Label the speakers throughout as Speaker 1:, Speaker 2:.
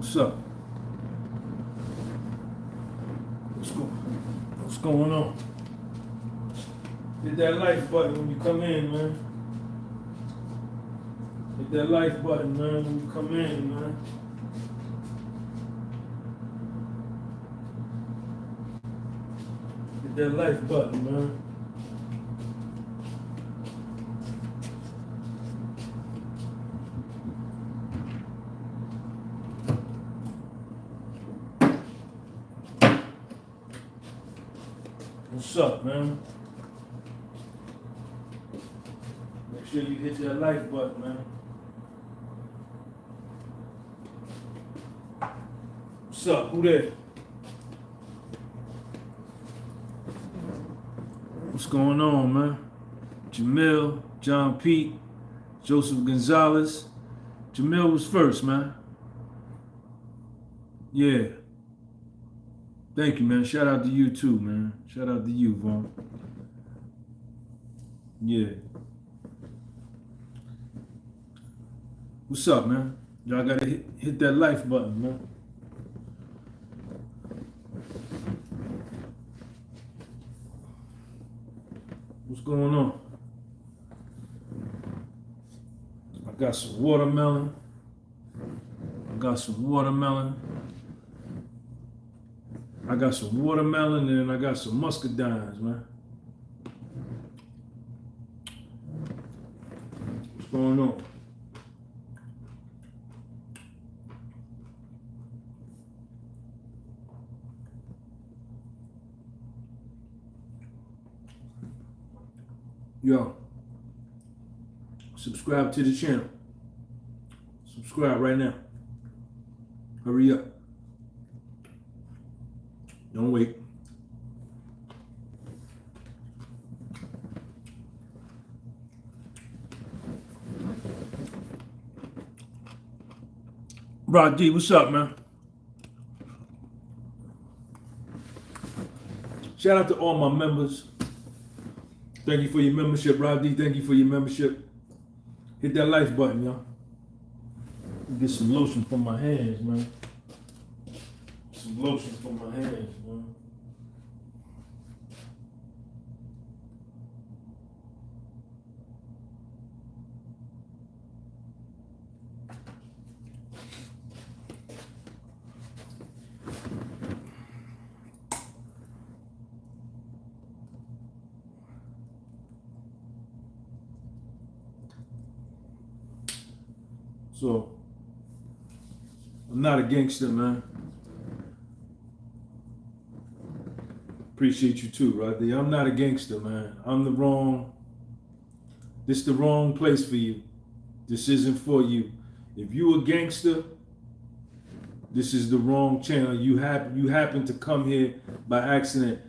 Speaker 1: What's up? What's going on? Hit that like button when you come in, man. Hit that like button, man, when you come in, man. Hit that like button, man. What's up, man? Make sure you hit that like button, man. What's up? Who there? What's going on, man? Jamil, John Pete, Joseph Gonzalez. Jamil was first, man. Yeah. Thank you, man. Shout out to you too, man. Shout out to you, Vaughn. Yeah. What's up, man? Y'all gotta hit that like button, man. What's going on? I got some watermelon. I got some watermelon and I got some muscadines, man. What's going on? Yo, subscribe to the channel. Subscribe right now. Hurry up. Don't wait. Rod D, what's up, man? Shout out to all my members. Thank you for your membership, Rod D. Thank you for your membership. Hit that like button, y'all. Get some lotion for my hands, man. Some lotion for my hands, man. So, I'm not a gangster, man. Appreciate you too, right there. I'm not a gangster, man. This is the wrong place for you. This isn't for you. If you a gangster, this is the wrong channel. You happen to come here by accident.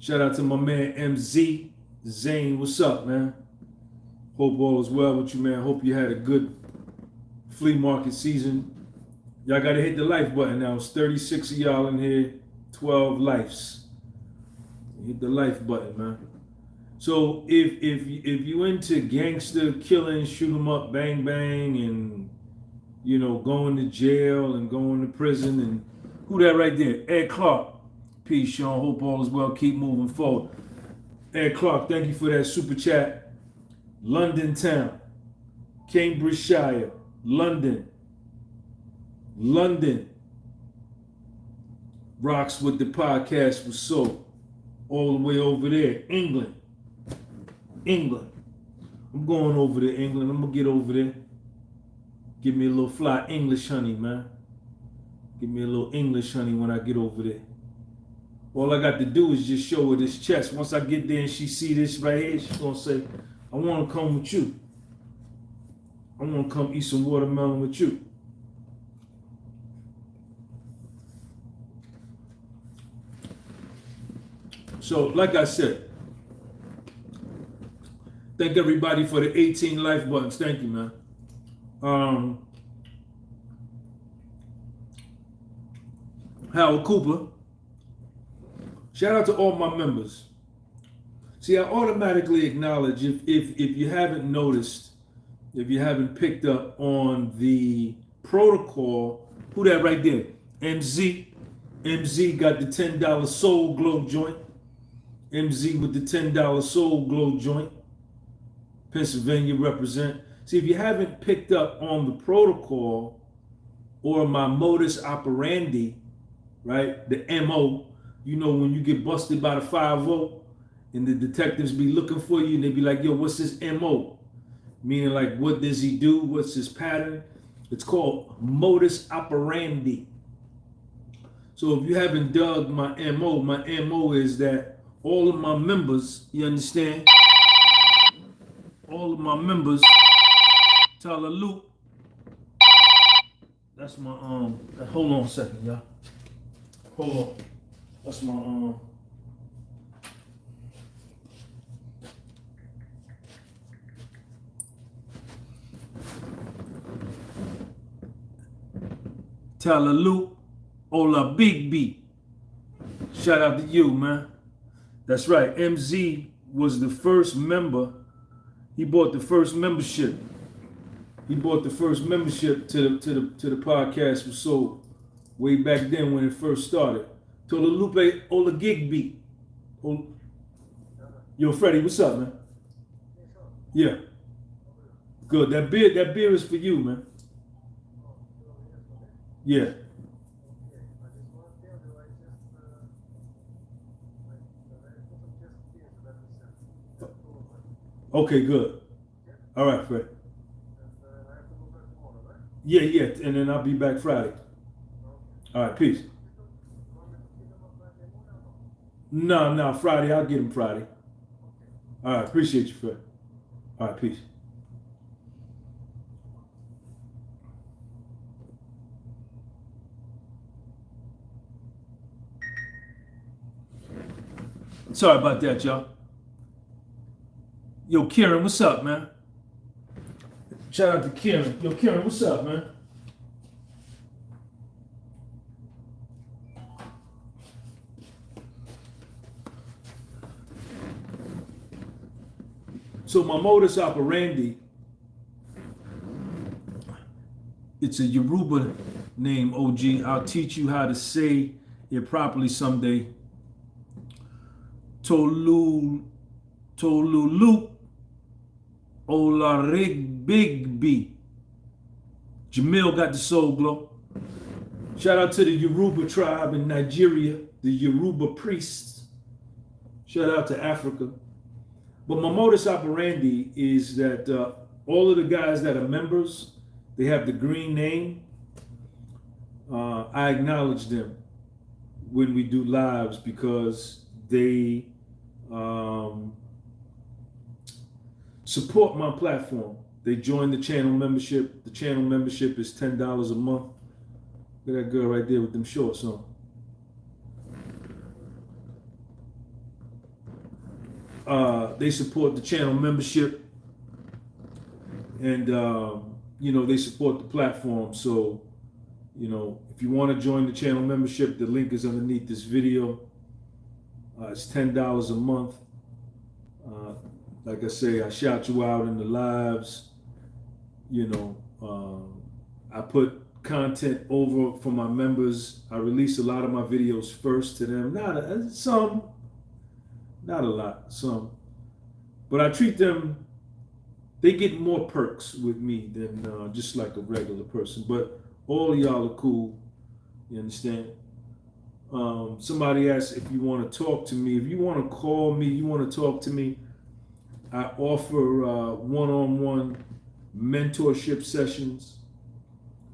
Speaker 1: Shout out to my man MZ Zane. What's up, man? Hope all is well with you, man. Hope you had a good flea market season. Y'all gotta hit the like button now. It's 36 of y'all in here, 12 likes. Hit the like button, man. So if you into gangster killing, shoot 'em up, bang bang, and going to jail and going to prison, and who that right there? Ed Clark. Peace, Sean. Hope all is well. Keep moving forward. Ed Clark, thank you for that super chat. London town, Cambridgeshire. London rocks with the podcast was so all the way over there. England. I'm going over to England. I'm gonna get over there. Give me a little fly English honey, man. Give me a little English honey when I get over there. All I got to do is just show her this chest. Once I get there and she see this right here, she's gonna say, I wanna come with you. I want to come eat some watermelon with you. So, like I said, thank everybody for the 18 like buttons. Thank you, man. Howard Cooper. Shout out to all my members. See, I automatically acknowledge if you haven't noticed, if you haven't picked up on the protocol Who that right there? MZ. MZ got the $10 Soul Glow joint. MZ with the $10 Soul Glow joint. Pennsylvania represent. See, if you haven't picked up on the protocol or my modus operandi, right? The MO, you know, when you get busted by the 5-0 and the detectives be looking for you and they be like, yo, what's his MO? Meaning like, what does he do? What's his pattern? It's called modus operandi. So if you haven't dug my MO is that all of my members, you understand? All of my members, Tyler Luke. That's my hold on a second, y'all. Hold on. That's my Tyler Luke, Ola Big B. Shout out to you, man. That's right. MZ was the first member. He bought the first membership. He bought the first membership to the podcast was sold way back then when it first started. Tolupe Ola Gigby. Yo, Freddie, what's up, man? Yeah. Good. That beer is for you, man. Yeah. Okay, good. All right, Fred. Yeah, and then I'll be back Friday. All right, peace. No, Friday. I'll get him Friday. All right, appreciate you, Fred. All right, peace. Sorry about that, y'all. Yo, Kieran, what's up, man? Shout out to Kieran. Yo, Kieran, what's up, man? So my modus operandi, it's a Yoruba name, OG. I'll teach you how to say it properly someday. Tolulu Olarigby. Jamil got the soul glow. Shout out to the Yoruba tribe in Nigeria, the Yoruba priests. Shout out to Africa. But my modus operandi is that all of the guys that are members, they have the green name. I acknowledge them when we do lives because they support my platform. They join the channel membership. The channel membership is $10 a month. Look at that girl right there with them shorts on. They support the channel membership, and you know, they support the platform. So, you know, if you want to join the channel membership, the link is underneath this video. It's $10 a month. Like I say, I shout you out in the lives. You know, I put content over for my members. I release a lot of my videos first to them. Not a lot, some. But I treat them, they get more perks with me than just like a regular person. But all of y'all are cool, you understand? Somebody asked if you want to talk to me. If you want to call me, you want to talk to me, I offer one-on-one mentorship sessions.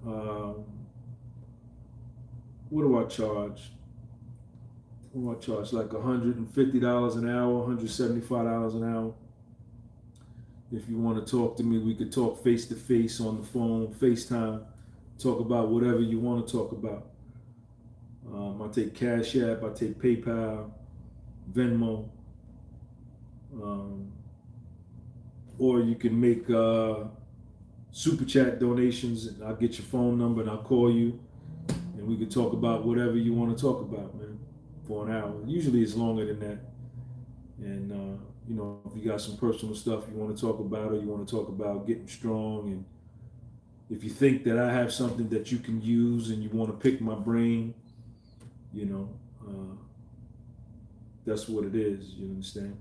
Speaker 1: What do I charge? What do I charge? Like $150 an hour, $175 an hour. If you want to talk to me, we could talk face to face on the phone, FaceTime, talk about whatever you want to talk about. I take Cash App, I take PayPal, Venmo, or you can make super chat donations, and I'll get your phone number and I'll call you, and we can talk about whatever you want to talk about, man, for an hour. Usually it's longer than that. And you know, if you got some personal stuff you want to talk about, or you want to talk about getting strong and If you think that I have something that you can use and you want to pick my brain, that's what it is. You understand?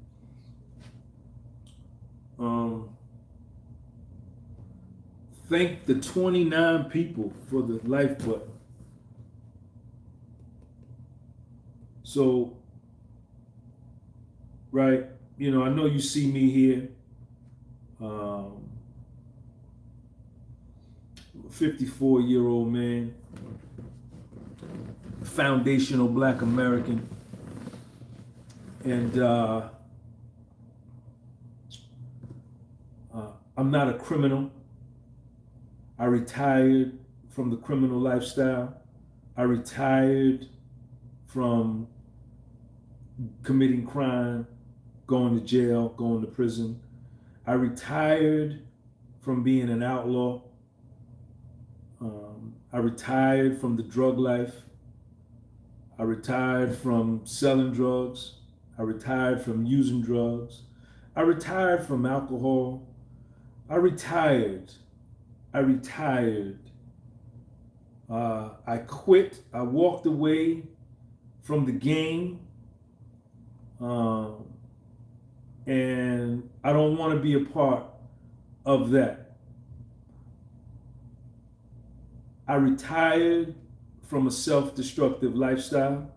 Speaker 1: Thank the 29 people for the life button. So, right, I know you see me here. 54-year-old man, foundational Black American, and I'm not a criminal. I retired from the criminal lifestyle. I retired from committing crime, going to jail, going to prison. I retired from being an outlaw. I retired from the drug life. I retired from selling drugs. I retired from using drugs. I retired from alcohol. I retired. I quit. I walked away from the game. And I don't want to be a part of that. I retired from a self-destructive lifestyle.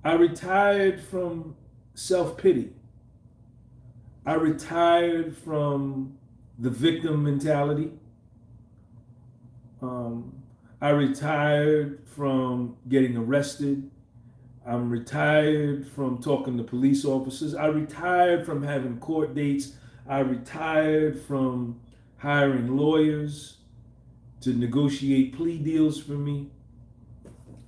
Speaker 1: I retired from self-pity. I retired from the victim mentality. I retired from getting arrested. I'm retired from talking to police officers. I retired from having court dates. I retired from hiring lawyers to negotiate plea deals for me.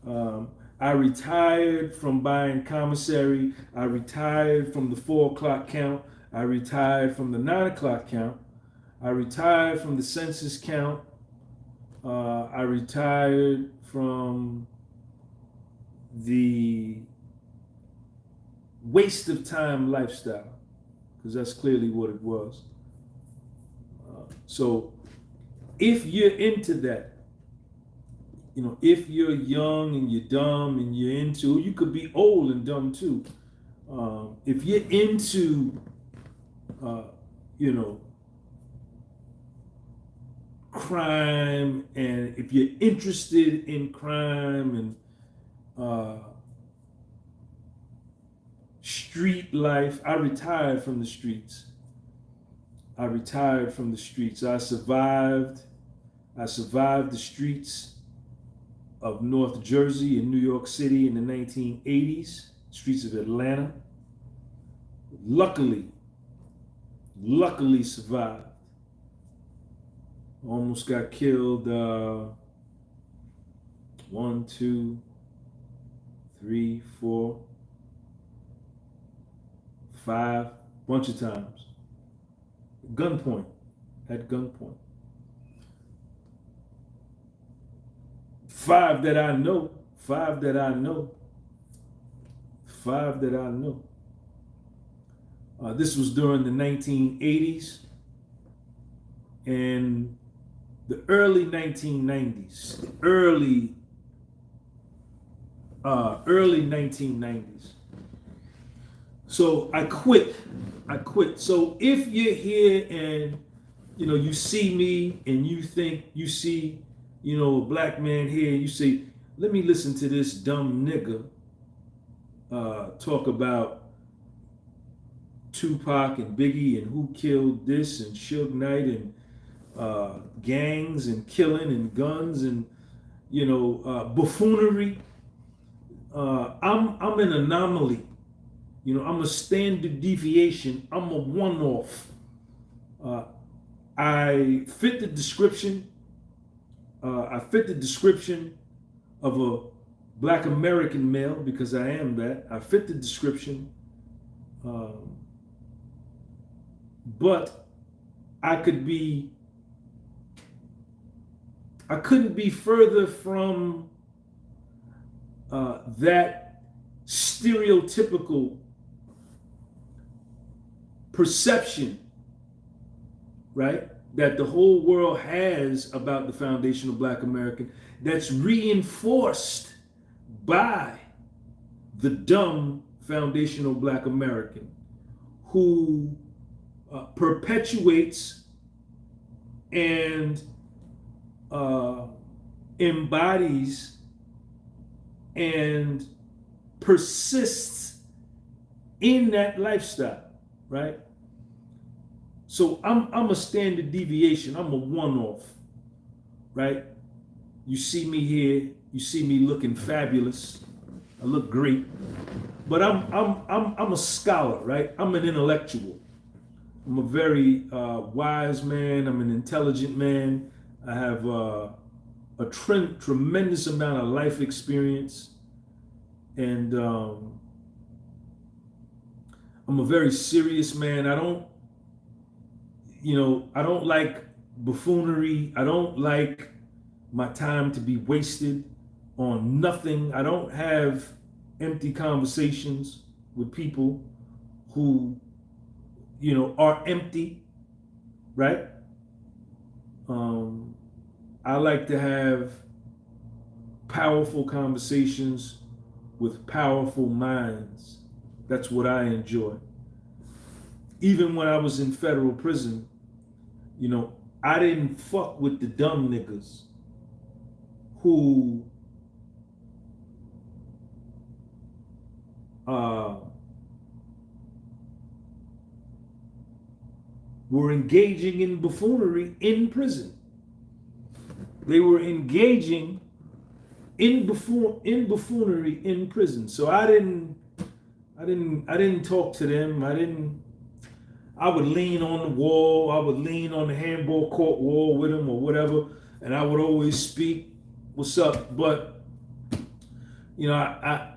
Speaker 1: I retired from buying commissary. I retired from the 4 o'clock count. I retired from the 9 o'clock count. I retired from the census count. I retired from the waste of time lifestyle, because that's clearly what it was. So if you're into that, if you're young and you're dumb and you're into, you could be old and dumb too. If you're into, crime, and if you're interested in crime and street life, I retired from the streets. I survived the streets of North Jersey and New York City in the 1980s, streets of Atlanta. Luckily survived. Almost got killed 1, 2, 3, 4, 5, bunch of times. At gunpoint. 5 that I know. This was during the 1980s and the early 1990s. Early 1990s. So I quit. So if you're here and you see me and you think you see a black man here, you say, let me listen to this dumb nigga talk about Tupac and Biggie and who killed this and Suge Knight and gangs and killing and guns and buffoonery. I'm an anomaly. I'm a standard deviation. I'm a one-off. I fit the description. Of a black American male, because I am that. I fit the description. But I couldn't be further from that stereotypical perception, right? that the whole world has about the foundational Black American that's reinforced by the dumb foundational Black American who perpetuates and embodies and persists in that lifestyle, right? So I'm a standard deviation. I'm a one-off, right? You see me here. You see me looking fabulous. I look great, but I'm a scholar, right? I'm an intellectual. I'm a very wise man. I'm an intelligent man. I have a tremendous amount of life experience, and I'm a very serious man. I don't like buffoonery. I don't like my time to be wasted on nothing. I don't have empty conversations with people who, are empty, right? I like to have powerful conversations with powerful minds. That's what I enjoy. Even when I was in federal prison, I didn't fuck with the dumb niggas who were engaging in buffoonery in prison. They were engaging in buffoonery in prison. So I didn't talk to them. I would lean on the wall. I would lean on the handball court wall with them or whatever, and I would always speak, "What's up?" But I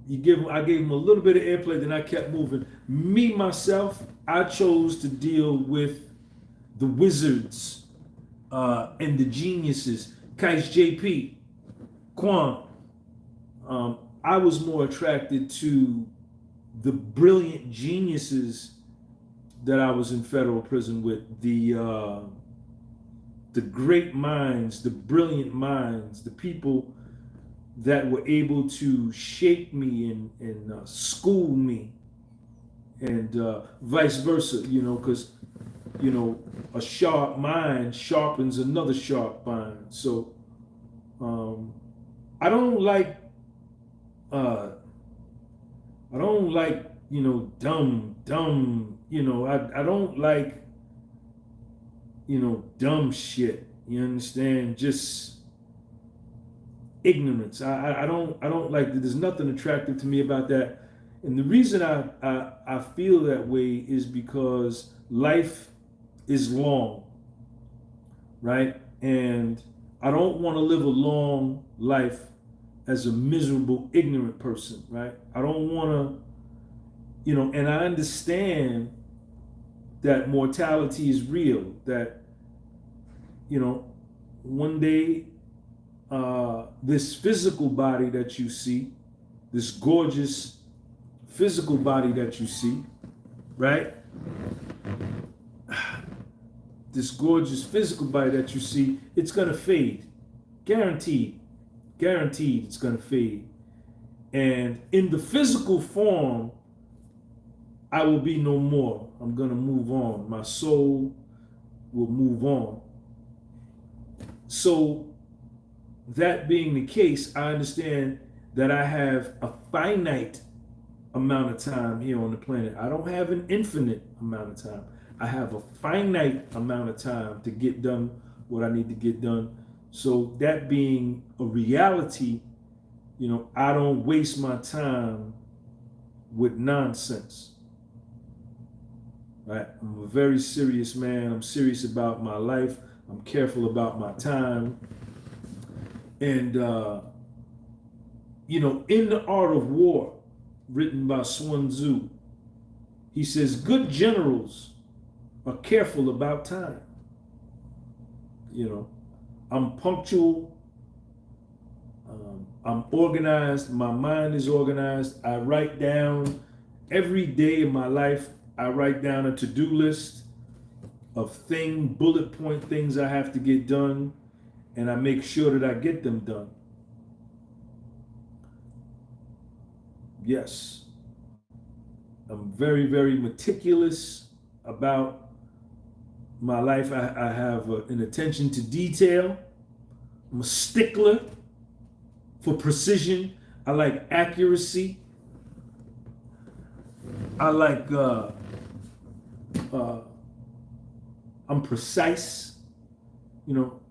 Speaker 1: gave them a little bit of airplay, then I kept moving. Me myself, I chose to deal with the wizards and the geniuses, Kais JP, Quan. I was more attracted to the brilliant geniuses that I was in federal prison with, the great minds, the brilliant minds, the people that were able to shape me and school me, and vice versa, because a sharp mind sharpens another sharp mind. So I don't like dumb, I don't like, dumb shit. You understand? Just ignorance. I don't like that. There's nothing attractive to me about that. And the reason I feel that way is because life is long, right? And I don't want to live a long life as a miserable, ignorant person, right? I don't want to, and I understand that mortality is real, that, one day, this physical body that you see, this gorgeous physical body that you see, right? This gorgeous physical body that you see, it's gonna fade. Guaranteed it's gonna fade. And in the physical form, I will be no more. I'm gonna move on. My soul will move on. So that being the case, I understand that I have a finite amount of time here on the planet. I don't have an infinite amount of time. I have a finite amount of time to get done what I need to get done. So that being a reality, I don't waste my time with nonsense. Right? I'm a very serious man. I'm serious about my life. I'm careful about my time. And, in The Art of War, written by Sun Tzu, he says, good generals are careful about time. I'm punctual. I'm organized. My mind is organized. I write down every day of my life. I write down a to-do list. of bullet point things I have to get done, and I make sure that I get them done. Yes, I'm very, very meticulous about my life. I have an attention to detail. I'm a stickler for precision. I like accuracy. I like, I'm precise. You know,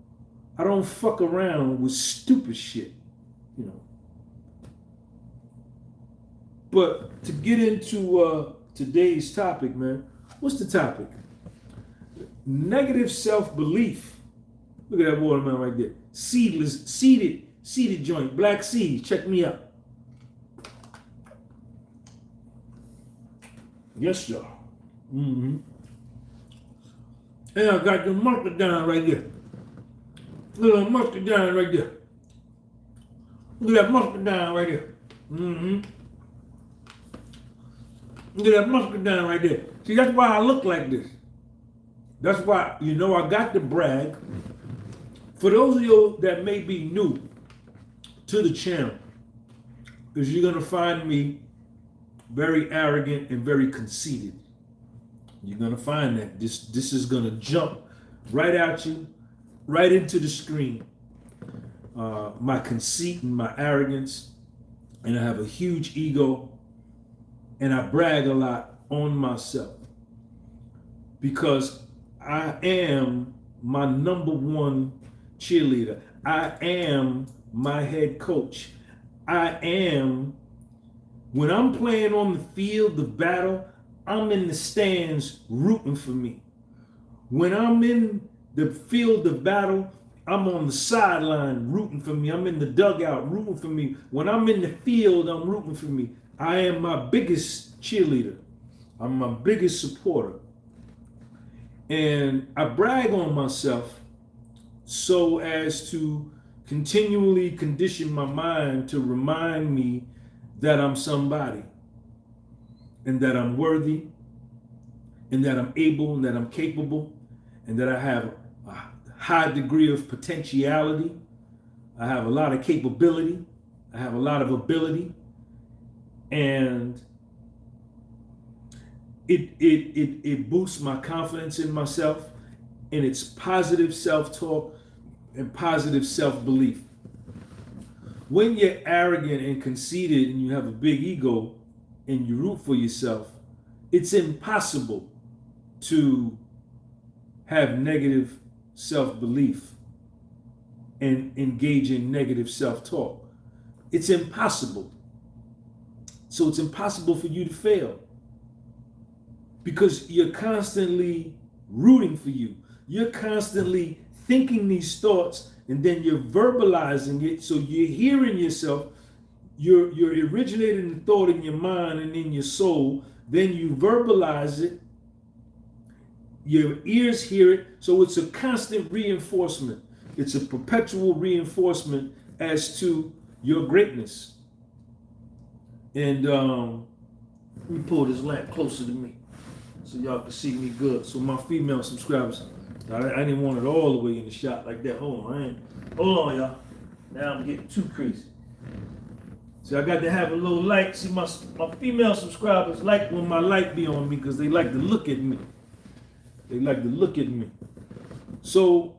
Speaker 1: I don't fuck around with stupid shit, you know. But to get into today's topic, man, what's the topic? Negative self-belief. Look at that watermelon right there. Seeded joint, black seeds. Check me out. Yes, sir. Mm-hmm. And I got the marker down right there. Look at that marker down right there. Look at that marker down right there. Mm-hmm. Look at that marker down right there. See, that's why I look like this. That's why, you know, I got to brag. For those of you that may be new to the channel, is you're going to find me very arrogant and very conceited. You're going to find that. This is going to jump right at you, right into the screen. My conceit and my arrogance, and I have a huge ego, and I brag a lot on myself because I am my number one cheerleader. I am my head coach. I am, when I'm playing on the field of battle, I'm in the stands rooting for me. When I'm in the field of battle, I'm on the sideline rooting for me. I'm in the dugout rooting for me. When I'm in the field, I'm rooting for me. I am my biggest cheerleader. I'm my biggest supporter. And I brag on myself so as to continually condition my mind to remind me that I'm somebody, and that I'm worthy, and that I'm able, and that I'm capable, and that I have a high degree of potentiality. I have a lot of capability. I have a lot of ability. And it boosts my confidence in myself, and it's positive self-talk and positive self-belief. When you're arrogant and conceited and you have a big ego and you root for yourself, it's impossible to have negative self-belief and engage in negative self-talk. It's impossible. So it's impossible for you to fail because you're constantly rooting for you. You're constantly thinking these thoughts, and then you're verbalizing it. So you're hearing yourself. You're originating the thought in your mind and in your soul. Then you verbalize it. Your ears hear it. So it's a constant reinforcement. It's a perpetual reinforcement as to your greatness. And let me pull this lamp closer to me so y'all can see me good. So my female subscribers, I didn't want it all the way in the shot like that. Hold on, y'all. Now I'm getting too crazy. So I got to have a little light. See, my female subscribers like when my light be on me because they like to look at me. They like to look at me. So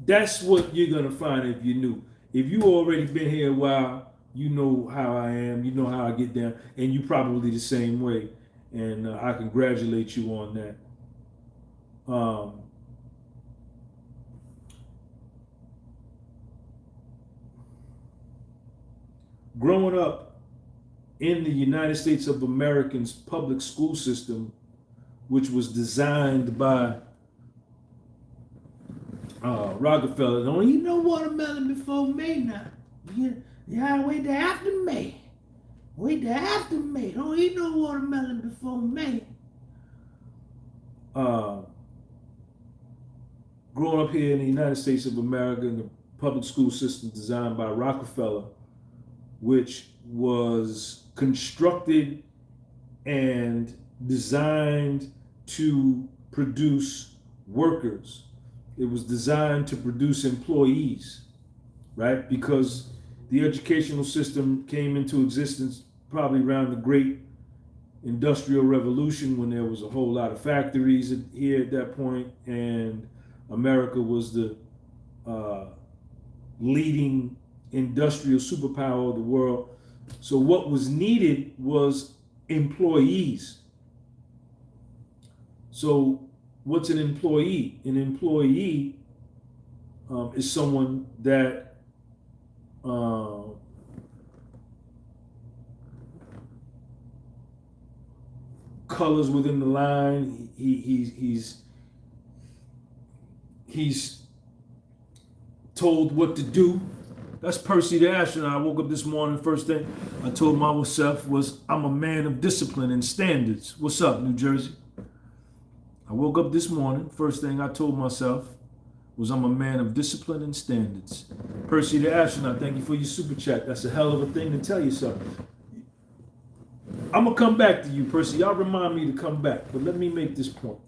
Speaker 1: that's what you're going to find if you're new. If you already been here a while, you know how I am, you know how I get down, and you probably the same way. And I congratulate you on that. Growing up in the United States of America's public school system, which was designed by Rockefeller, don't eat no watermelon before May now. Yeah, wait till after May. Wait till after May. Don't eat no watermelon before May. Growing up here in the United States of America in the public school system designed by Rockefeller, which was constructed and designed to produce workers. It was designed to produce employees, right? Because the educational system came into existence probably around the Great Industrial Revolution, when there was a whole lot of factories here at that point, and America was the leading industrial superpower of the world. So what was needed was employees. So what's an employee? An employee is someone that colors within the line. He's told what to do. That's Percy the astronaut. I woke up this morning, first thing I told myself was, I'm a man of discipline and standards. What's up, New Jersey? I woke up this morning, first thing I told myself was, I'm a man of discipline and standards. Percy the astronaut, thank you for your super chat. That's a hell of a thing to tell yourself. I'm gonna come back to you, Percy. Y'all remind me to come back, but let me make this point.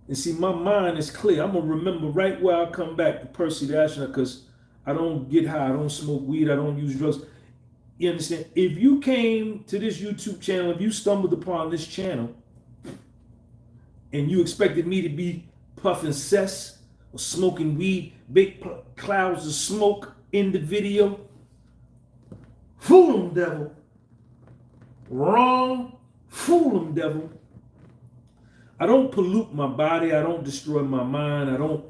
Speaker 1: And see, my mind is clear. I'm gonna remember right where I come back to Percy the astronaut, because I don't get high, I don't smoke weed, I don't use drugs. You understand? If you came to this YouTube channel, if you stumbled upon this channel, and you expected me to be puffing cess or smoking weed, big clouds of smoke in the video, fool 'em, devil. Wrong. Fool 'em, devil. I don't pollute my body. I don't destroy my mind. I don't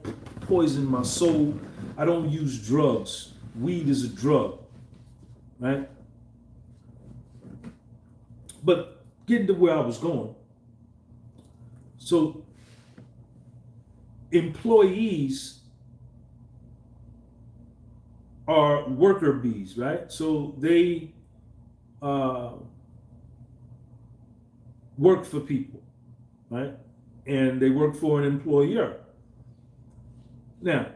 Speaker 1: poison my soul. I don't use drugs. Weed is a drug, right? But getting to where I was going. So employees are worker bees, right? So they work for people, right? And they work for an employer. Now,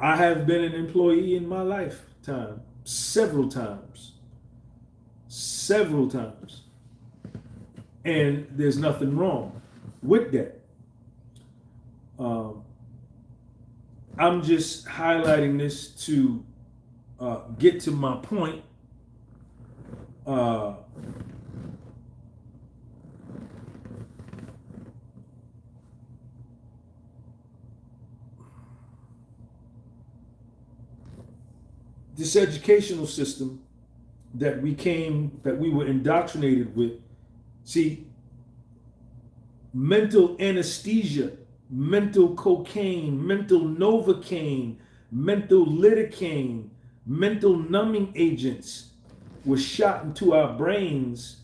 Speaker 1: I have been an employee in my lifetime, several times. And there's nothing wrong with that. I'm just highlighting this to get to my point. This educational system that we were indoctrinated with, see, mental anesthesia, mental cocaine, mental novocaine, mental lidocaine, mental numbing agents were shot into our brains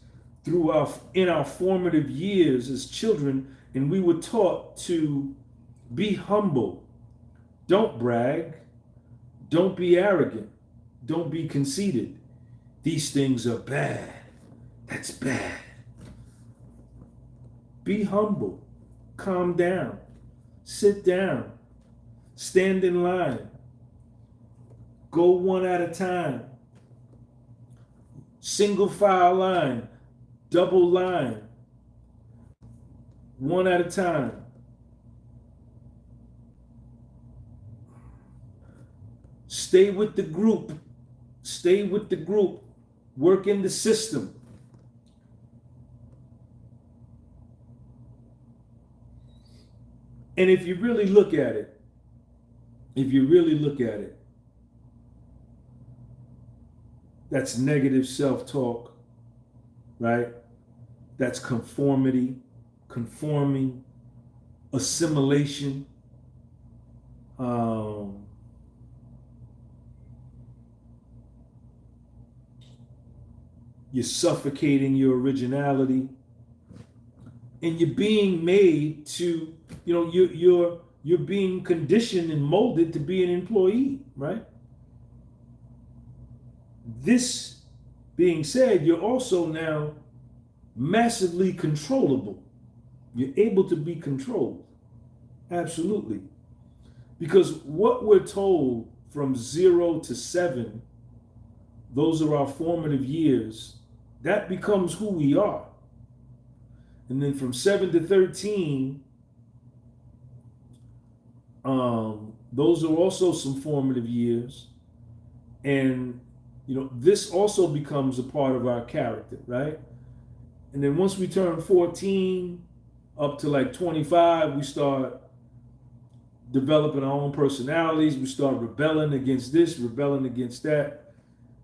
Speaker 1: in our formative years as children, and we were taught to be humble, don't brag, don't be arrogant, don't be conceited. These things are bad. That's bad. Be humble, calm down, sit down, stand in line, go one at a time, single file line, double line, one at a time. Stay with the group, work in the system. And if you really look at it, that's negative self-talk, right? That's conformity, conforming, assimilation. You're suffocating your originality, and you're being made to, you're being conditioned and molded to be an employee, right? This being said, you're also now massively controllable. You're able to be controlled. Absolutely. Because what we're told from 0 to 7, those are our formative years. That becomes who we are. And then from 7 to 13, those are also some formative years. And, this also becomes a part of our character, right? And then once we turn 14 up to like 25, we start developing our own personalities. We start rebelling against this, rebelling against that.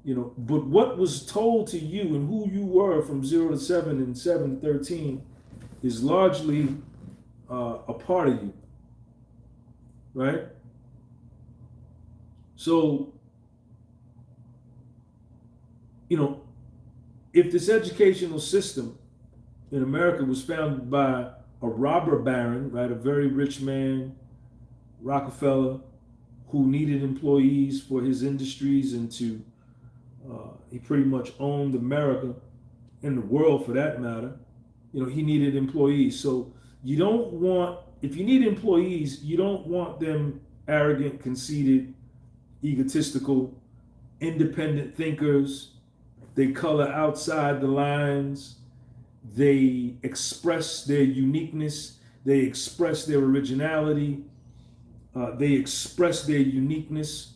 Speaker 1: But what was told to you and who you were from 0 to 7 and 7 to 13 is largely a part of you, right? So, if this educational system in America was founded by a robber baron, right, a very rich man, Rockefeller, who needed employees for his industries and he pretty much owned America and the world for that matter. He needed employees. So if you need employees, you don't want them arrogant, conceited, egotistical, independent thinkers. They color outside the lines. They express their uniqueness. They express their originality. They express their uniqueness.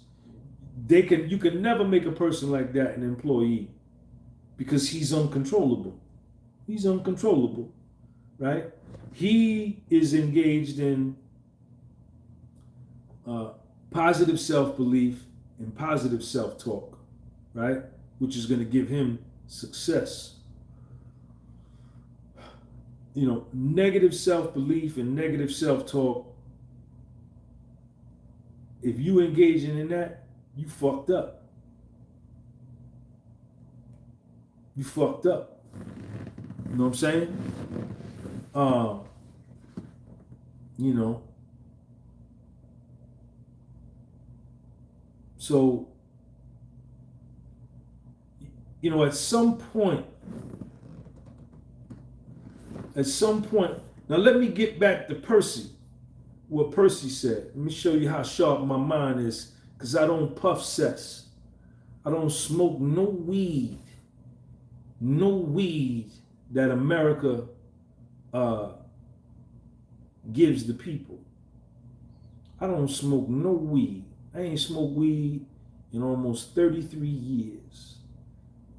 Speaker 1: You can never make a person like that an employee because he's uncontrollable. He's uncontrollable, right? He is engaged in positive self-belief and positive self-talk, right? Which is going to give him success. Negative self-belief and negative self-talk, if you engage in that, you fucked up. You fucked up. You know what I'm saying? So, at some point, now let me get back to Percy, what Percy said. Let me show you how sharp my mind is, because I don't puff cess. I don't smoke no weed that America gives the people. I don't smoke no weed. I ain't smoked weed in almost 33 years.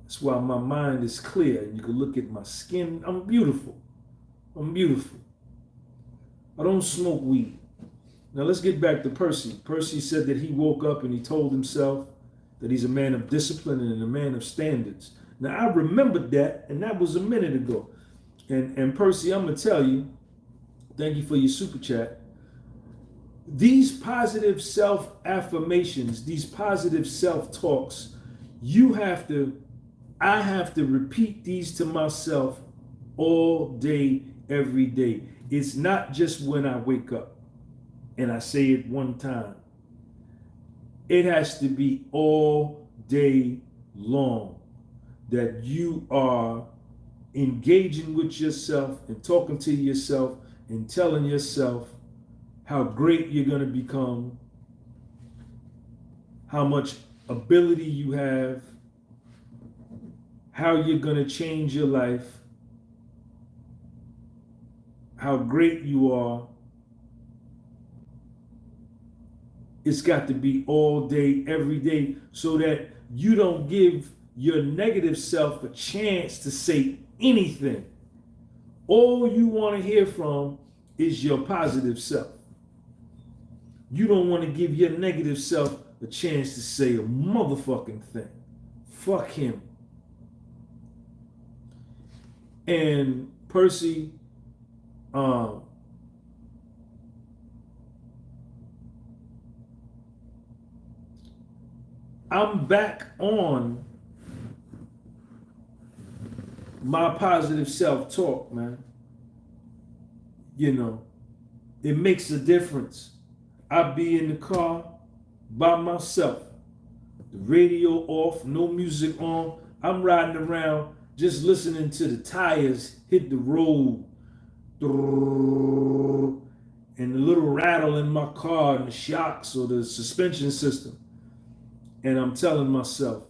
Speaker 1: That's why my mind is clear. You can look at my skin. I'm beautiful. I don't smoke weed. Now let's get back to Percy. Percy said that he woke up and he told himself that he's a man of discipline and a man of standards. Now I remembered that, and that was a minute ago. And Percy, I'm gonna tell you, thank you for your super chat. These positive self-affirmations, these positive self-talks, I have to repeat these to myself all day, every day. It's not just when I wake up and I say it one time. It has to be all day long that you are engaging with yourself and talking to yourself and telling yourself how great you're going to become, how much ability you have, how you're going to change your life, how great you are. It's got to be all day, every day, so that you don't give your negative self a chance to say anything. All you want to hear from is your positive self. You don't want to give your negative self a chance to say a motherfucking thing. Fuck him. And Percy, I'm back on my positive self-talk, man. It makes a difference. I be in the car by myself, the radio off, no music on. I'm riding around just listening to the tires hit the road, and the little rattle in my car and the shocks or the suspension system. And I'm telling myself,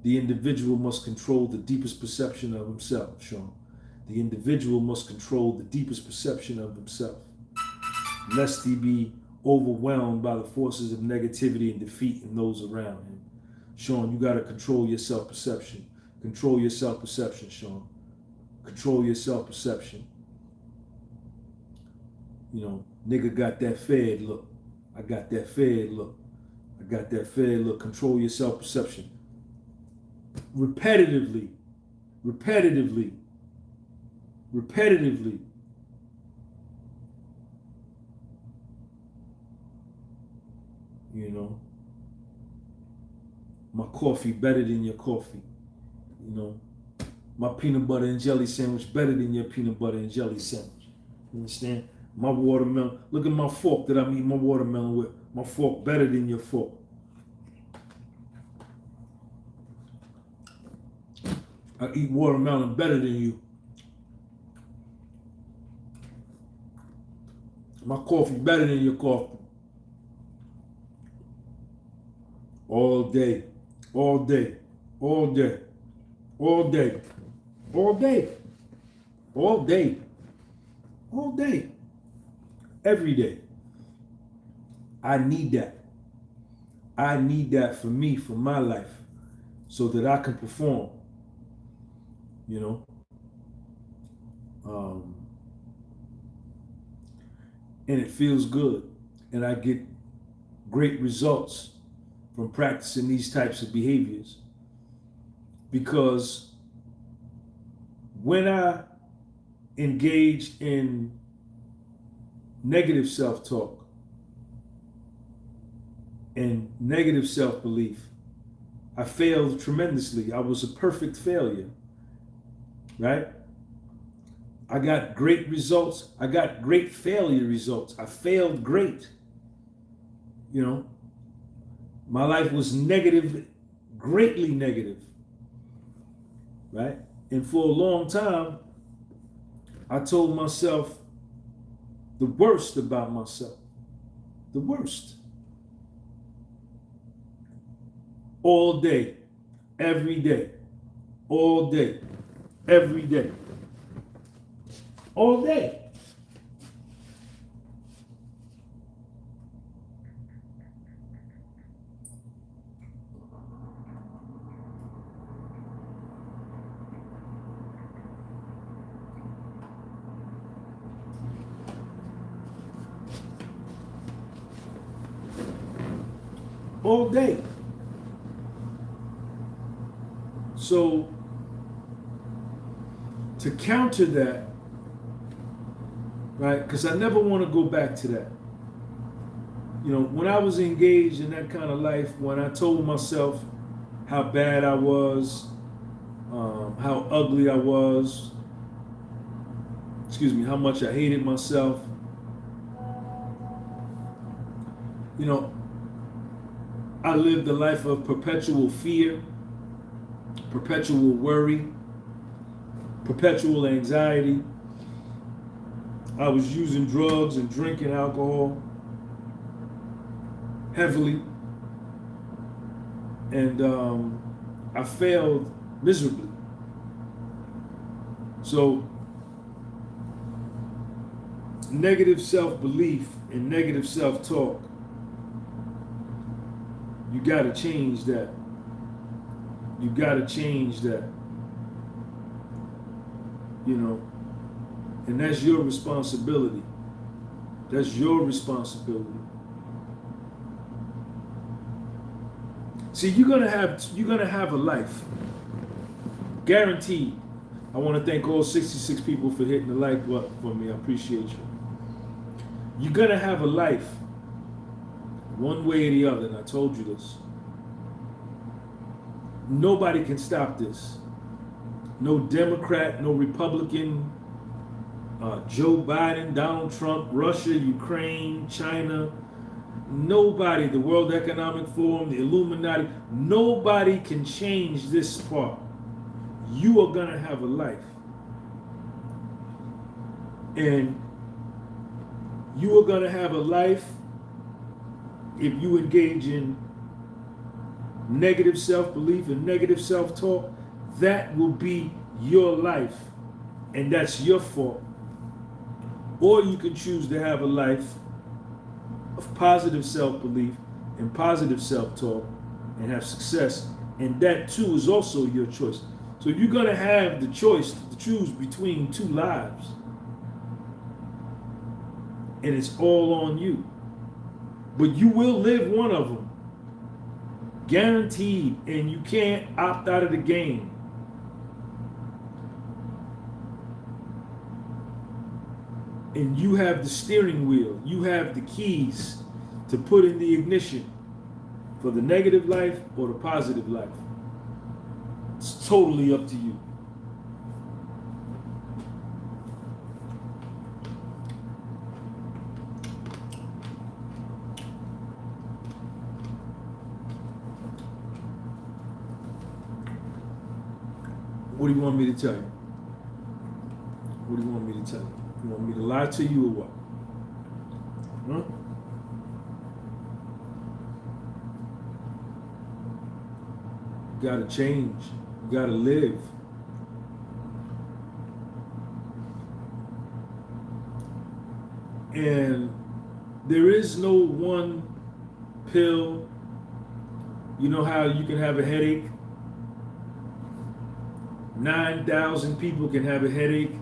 Speaker 1: The individual must control the deepest perception of himself, Sean. The individual must control the deepest perception of himself, lest he be overwhelmed by the forces of negativity and defeat in those around him. Sean, you got to control your self-perception. Control your self-perception, Sean. Control your self-perception. You know, nigga got that fed look. I got that fed look. I got that fed look. Control your self-perception. Repetitively. You know, my coffee better than your coffee. You know, my peanut butter and jelly sandwich better than your peanut butter and jelly sandwich. You understand? My watermelon, look at my fork that I'm eating my watermelon with. My fork better than your fork. I eat watermelon better than you. My coffee better than your coffee. All day, all day, all day, all day, all day, all day, all day, every day. I need that. I need that for me, for my life, so that I can perform, you know. And it feels good. And I get great results from practicing these types of behaviors. Because when I engage in negative self-talk and negative self-belief, I failed tremendously. I was a perfect failure, right? I got great results. I got great failure results. I failed great. You know, my life was negative, greatly negative, right? And for a long time, I told myself the worst about myself. The worst. All day, every day, all day, every day, all day. All day. So, to counter that, right, because I never want to go back to that. You know, when I was engaged in that kind of life, when I told myself how bad I was, how ugly I was, how much I hated myself, you know, I lived a life of perpetual fear, perpetual worry, perpetual anxiety. I was using drugs and drinking alcohol heavily, and I failed miserably. So negative self-belief and negative self-talk, you got to change that. You got to change that. You know, and that's your responsibility. That's your responsibility. See, you're gonna have a life, guaranteed. I want to thank all 66 people for hitting the like button for me. I appreciate you. You're gonna have a life, one way or the other, and I told you this. Nobody can stop this. No Democrat, no Republican, Joe Biden, Donald Trump, Russia, Ukraine, China, nobody, the World Economic Forum, the Illuminati, nobody can change this part. You are gonna have a life. And you are gonna have a life if you engage in negative self-belief and negative self-talk, that will be your life, and that's your fault. Or you can choose to have a life of positive self-belief and positive self-talk and have success, and that too is also your choice. So you're going to have the choice to choose between two lives, and it's all on you. But you will live one of them, guaranteed, and you can't opt out of the game. And you have the steering wheel, you have the keys to put in the ignition for the negative life or the positive life. It's totally up to you. What do you want me to tell you? What do you want me to tell you? You want me to lie to you or what? Huh? You gotta change. You gotta live. And there is no one pill. You know how you can have a headache? 9,000 people can have a headache,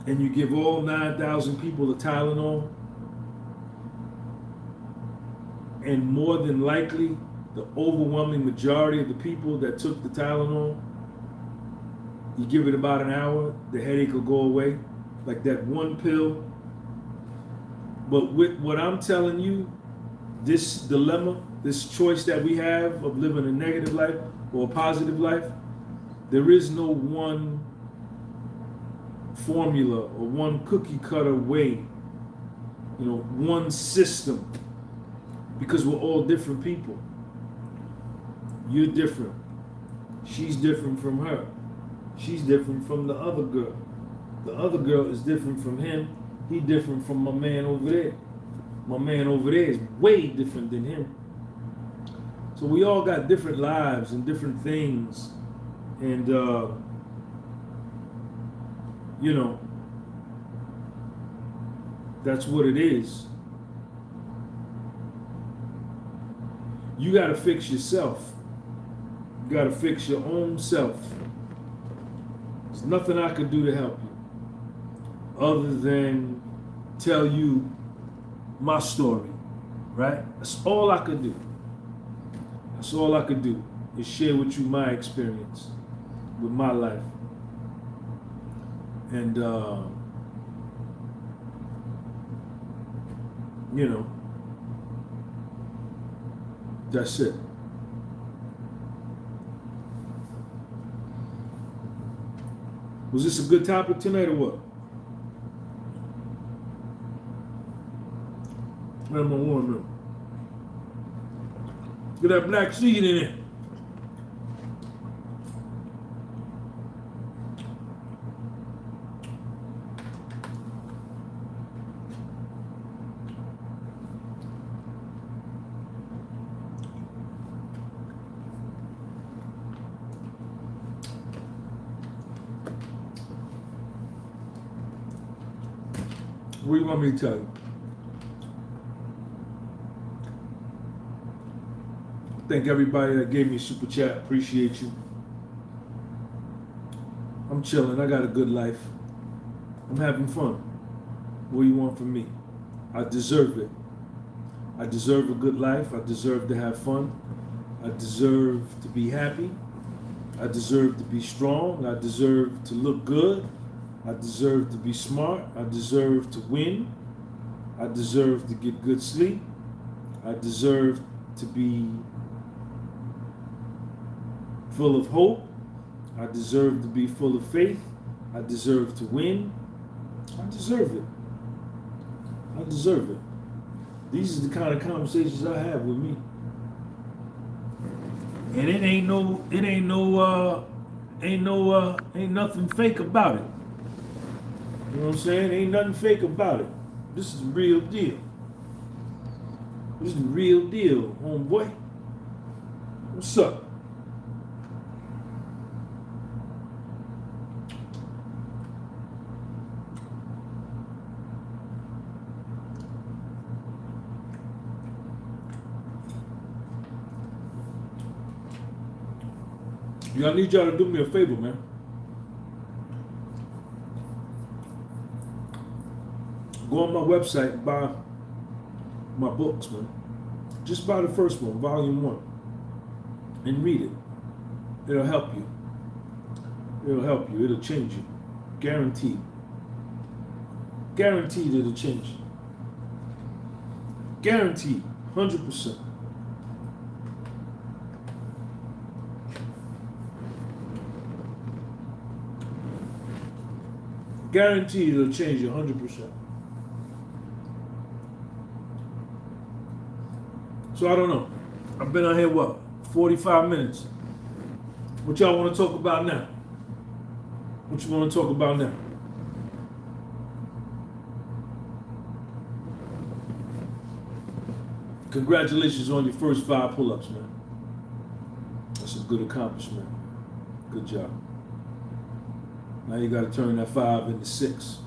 Speaker 1: and you give all 9,000 people a Tylenol, and more than likely, the overwhelming majority of the people that took the Tylenol, you give it about an hour, the headache will go away, like that one pill. But with what I'm telling you, this dilemma, this choice that we have of living a negative life or a positive life, there is no one formula or one cookie cutter way, one system, because we're all different people. You're different. She's different from her. She's different from the other girl. The other girl is different from him. He different from my man over there. My man over there is way different than him. So we all got different lives and different things. And, that's what it is. You got to fix yourself. You got to fix your own self. There's nothing I can do to help you other than tell you my story, right? That's all I could do. That's all I could do is share with you my experience with my life. And, that's it. Was this a good topic tonight or what? I'm gonna warm up. Get that black seed in it. What do you want me to tell you? Thank everybody that gave me a super chat. Appreciate you. I'm chilling. I got a good life. I'm having fun. What do you want from me? I deserve it. I deserve a good life. I deserve to have fun. I deserve to be happy. I deserve to be strong. I deserve to look good. I deserve to be smart. I deserve to win. I deserve to get good sleep. I deserve to be full of hope. I deserve to be full of faith. I deserve to win. I deserve it. I deserve it. These are the kind of conversations I have with me. And ain't nothing fake about it. You know what I'm saying? Ain't nothing fake about it. This is the real deal. This is the real deal, homeboy. What's up? I need y'all to do me a favor, man. Go on my website and buy my books, man. Just buy the first one, volume 1, and read it. It'll help you. It'll help you. It'll change you. Guaranteed. Guaranteed it'll change you. Guaranteed. 100%. Guaranteed it'll change you 100%. So I don't know. I've been on here, what, 45 minutes? What y'all want to talk about now? What you want to talk about now? Congratulations on your first 5 pull-ups, man. That's a good accomplishment. Good job. Now you got to turn that 5 into 6.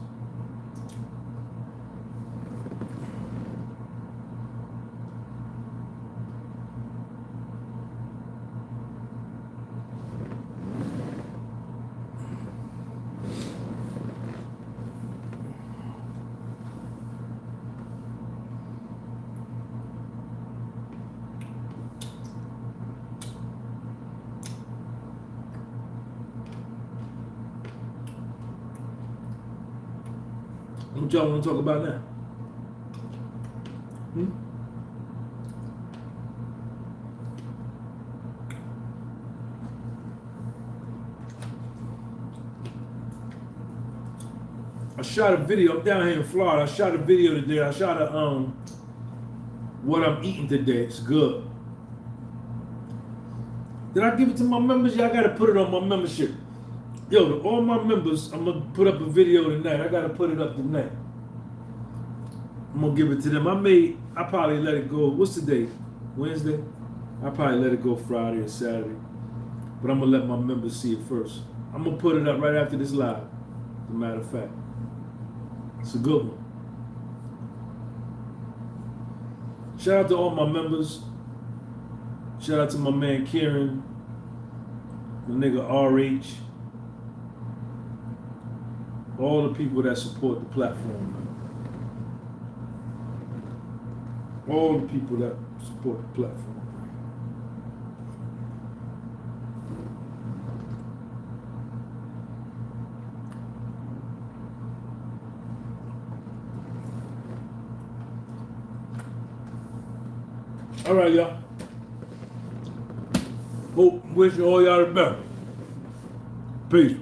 Speaker 1: What y'all want to talk about now? I shot a video. I'm down here in Florida. I shot a video today. I shot a what I'm eating today. It's good. Did I give it to my members? Y'all gotta put it on my membership. Yo, to all my members, I'm gonna put up a video tonight. I gotta put it up tonight. I'm gonna give it to them. I probably let it go. What's the day? Wednesday? I probably let it go Friday or Saturday. But I'm gonna let my members see it first. I'm gonna put it up right after this live, as a matter of fact. It's a good one. Shout out to all my members. Shout out to my man Kieran, my nigga RH. All the people that support the platform, man. All the people that support the platform. All right, y'all. Hope, wish all y'all the best. Peace.